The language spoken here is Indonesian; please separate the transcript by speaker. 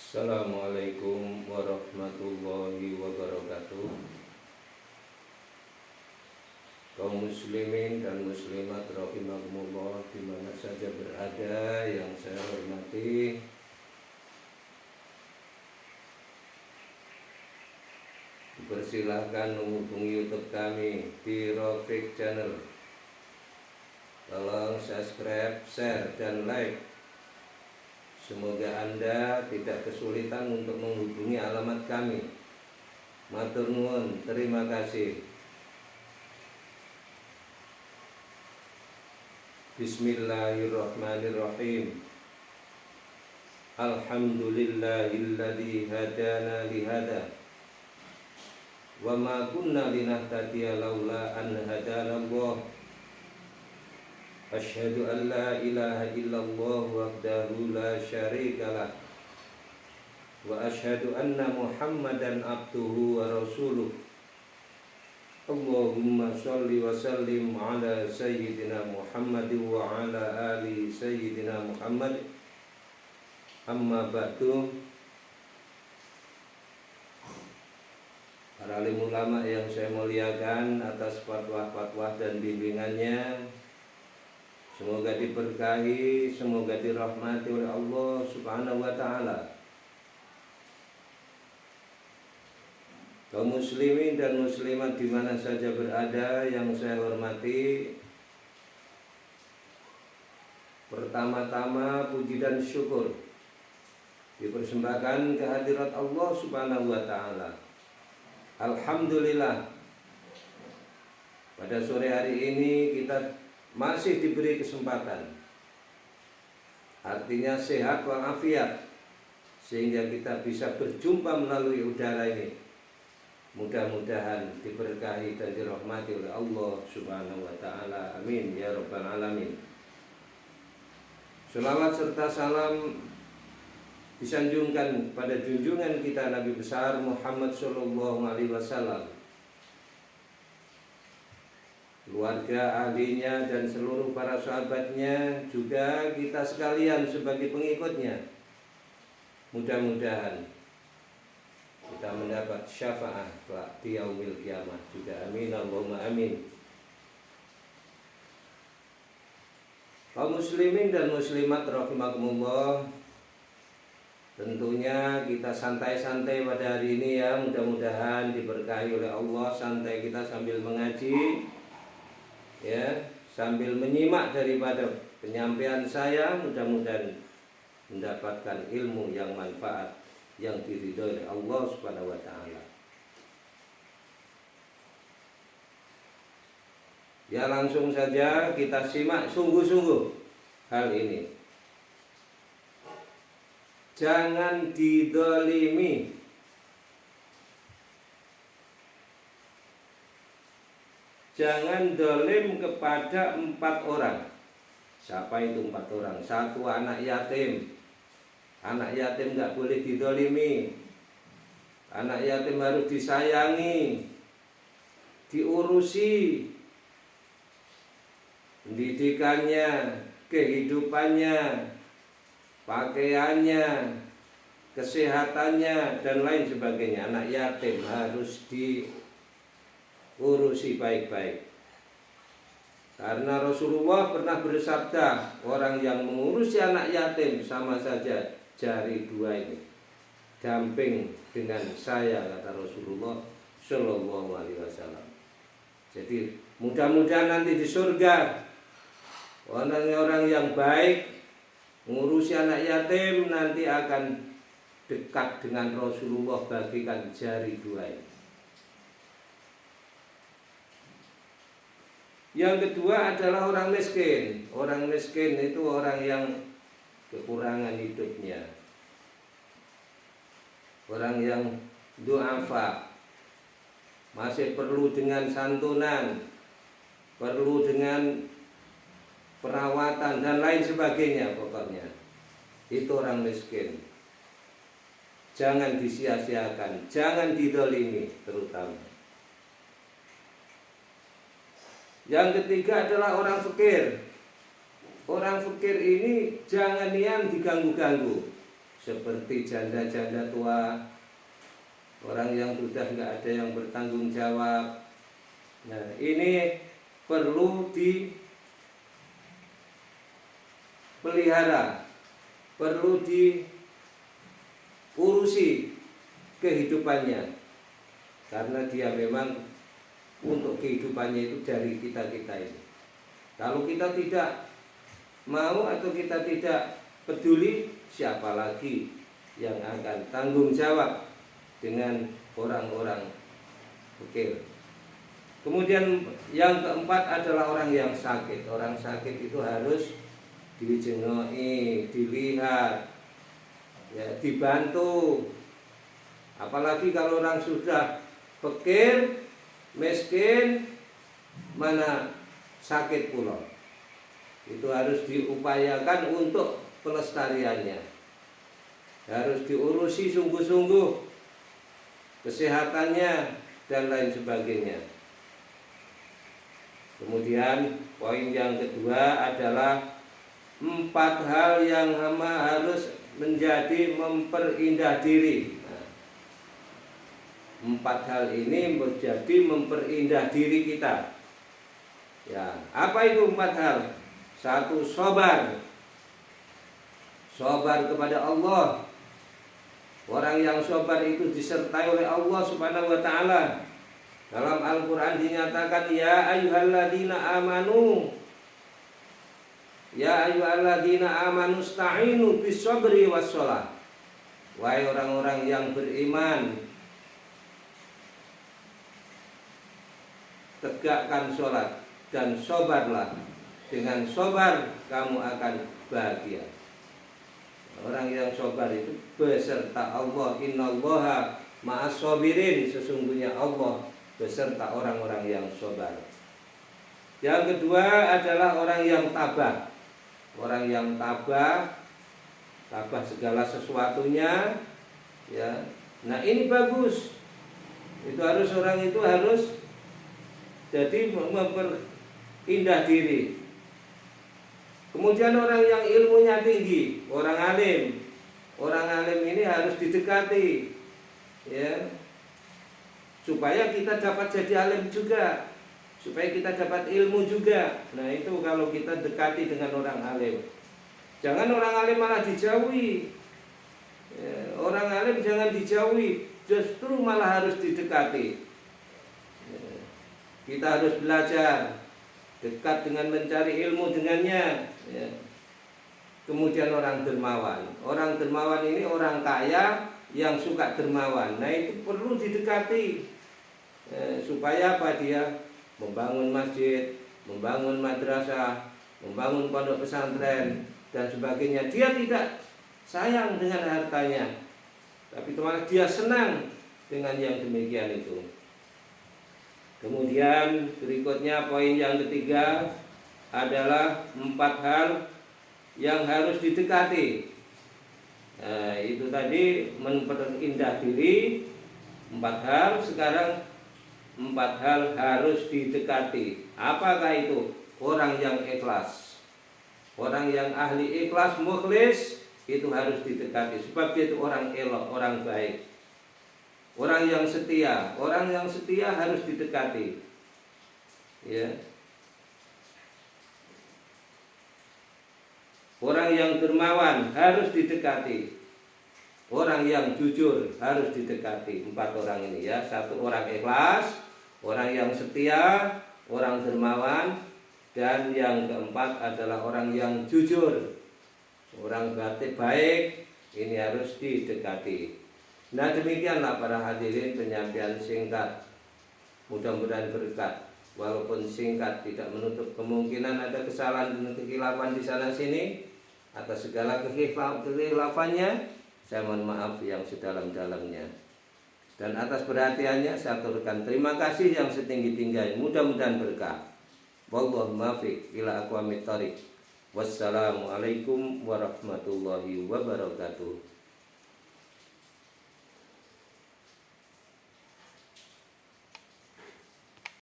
Speaker 1: Assalamualaikum warahmatullahi wabarakatuh. Kaum muslimin dan muslimat rahimakumullah di mana saja berada yang saya hormati. Persilahkan menghubungi YouTube kami di Rafiq Channel. Tolong subscribe, share, dan like. Semoga Anda tidak kesulitan untuk menghubungi alamat kami. Matur nuwun, terima kasih. Bismillahirrahmanirrahim. Alhamdulillahilladzi hadana lihada wa ma kunna linahtadiya laula an hadanallah. Asyhadu an la ilaha illallah wahdahu la syarikalah wa asyhadu anna Muhammadan abduhu wa rasuluh. Allahumma sholli wa sallim ala sayyidina Muhammad wa ala ali sayyidina Muhammad. Amma ba'du. Para alim ulama yang saya muliakan atas fatwa-fatwa dan bimbingannya, semoga diberkahi, semoga dirahmati oleh Allah Subhanahu wa ta'ala. Kaum muslimin dan muslimat di mana saja berada yang saya hormati, pertama-tama puji dan syukur dipersembahkan ke hadirat Allah Subhanahu wa ta'ala. Alhamdulillah, pada sore hari ini kita masih diberi kesempatan, artinya sehat walafiat, sehingga kita bisa berjumpa melalui udara ini. Mudah-mudahan diberkahi dan dirahmati oleh Allah Subhanahu wa ta'ala. Amin ya rabbal alamin. Selawat serta salam disanjungkan pada junjungan kita Nabi besar Muhammad sallallahu alaihi wasallam, keluarga, ahlinya, dan seluruh para sahabatnya, juga kita sekalian sebagai pengikutnya. Mudah-mudahan kita mendapat syafaat di yaumil kiamah juga. Amin Allahumma amin. Kaum muslimin dan muslimat rahimakumullah, tentunya kita santai-santai pada hari ini ya. Mudah-mudahan diberkahi oleh Allah. Santai kita sambil mengaji ya, sambil menyimak daripada penyampaian saya. Mudah-mudahan mendapatkan ilmu yang manfaat, yang diridhoi oleh Allah Subhanahu wa ta'ala. Ya, langsung saja kita simak sungguh-sungguh hal ini. Jangan didolimi. Jangan dolim kepada 4 orang. Siapa itu 4 orang? 1, anak yatim. Anak yatim gak boleh didolimi. Anak yatim harus disayangi, diurusi pendidikannya, kehidupannya, pakaiannya, kesehatannya, dan lain sebagainya. Anak yatim harus diurusi baik-baik. Karena Rasulullah pernah bersabda, orang yang mengurusi anak yatim sama saja jari 2 ini damping dengan saya, kata Rasulullah Shallallahu alaihi wasallam. Jadi mudah-mudahan nanti di surga orang-orang yang baik mengurusi anak yatim nanti akan dekat dengan Rasulullah bagikan jari 2 ini. Yang kedua adalah orang miskin. Orang miskin itu orang yang kekurangan hidupnya, orang yang du'afa, masih perlu dengan santunan, perlu dengan perawatan dan lain sebagainya. Pokoknya itu orang miskin. Jangan disia-siakan, jangan didolimi terutama. Yang ketiga adalah orang fakir. Orang fakir ini jangan yang diganggu-ganggu. seperti janda-janda tua, orang yang sudah nggak ada yang bertanggung jawab. Nah, ini perlu dipelihara, perlu diurusi kehidupannya, karena dia memang untuk kehidupannya itu dari kita-kita ini. Kalau kita tidak mau atau kita tidak peduli, siapa lagi yang akan tanggung jawab dengan orang-orang fakir. Kemudian yang keempat adalah orang yang sakit. Orang sakit itu harus dijengoki, dilihat, ya, dibantu. Apalagi kalau orang sudah fakir, miskin, mana sakit pula. Itu harus diupayakan untuk pelestariannya. Harus diurusi sungguh-sungguh kesehatannya dan lain sebagainya. Kemudian poin yang kedua adalah 4 hal yang hamba harus menjadi memperindah diri. Nah, 4 hal ini menjadi memperindah diri kita. Ya, apa itu 4 hal? 1, sabar. Sabar kepada Allah. Orang yang sabar itu disertai oleh Allah Subhanahu wa taala. Dalam Al-Qur'an dinyatakan, ya ayyuhalladzina amanu, ya ayyuhalladzina amanu sta'inu bis-sabri was-shalah. Wahai orang-orang yang beriman, tegakkan sholat dan sabarlah. Dengan sabar kamu akan bahagia. Orang yang sabar itu beserta Allah. Innallaha ma'as sabirin. Sesungguhnya Allah beserta orang-orang yang sabar. Yang kedua adalah orang yang tabah. Orang yang tabah segala sesuatunya, ya. Nah, ini bagus. Itu harus, orang itu harus jadi memperindah diri. Kemudian orang yang ilmunya tinggi, orang alim. Orang alim ini harus didekati, ya, supaya kita dapat jadi alim juga, supaya kita dapat ilmu juga. Nah, itu kalau kita dekati dengan orang alim. Jangan orang alim malah dijauhi, ya, orang alim jangan dijauhi, justru malah harus didekati, ya. Kita harus belajar, dekat dengan mencari ilmu dengannya, ya. Kemudian orang dermawan. Orang dermawan ini orang kaya yang suka dermawan. Nah, itu perlu didekati, supaya apa? Dia membangun masjid, membangun madrasah, membangun pondok pesantren dan sebagainya. Dia tidak sayang dengan hartanya, tapi malah dia senang dengan yang demikian itu. Kemudian berikutnya poin yang ketiga adalah 4 hal yang harus didekati. Nah, itu tadi memperindah diri 4 hal. Sekarang 4 hal harus didekati. Apakah itu? Orang yang ikhlas, orang yang ahli ikhlas, mukhlis, itu harus didekati. Sebab dia itu orang elok, orang baik. Orang yang setia, orang yang setia harus didekati, ya. Orang yang dermawan harus didekati. Orang yang jujur harus didekati. 4 orang ini, ya. 1, orang ikhlas, orang yang setia, orang dermawan, dan yang keempat adalah orang yang jujur, orang baik, ini harus didekati. Nah, demikianlah para hadirin penyampaian singkat. Mudah-mudahan berkat. Walaupun singkat, tidak menutup kemungkinan ada kesalahan dan kekhilafan di sana sini. Atas segala kekhilafannya, saya mohon maaf yang sedalam-dalamnya. Dan atas perhatiannya saya aturkan terima kasih yang setinggi-tingginya. Mudah-mudahan berkah. Wallahu muwaffiq ila aqwamit thoriq. Wassalamualaikum warahmatullahi wabarakatuh.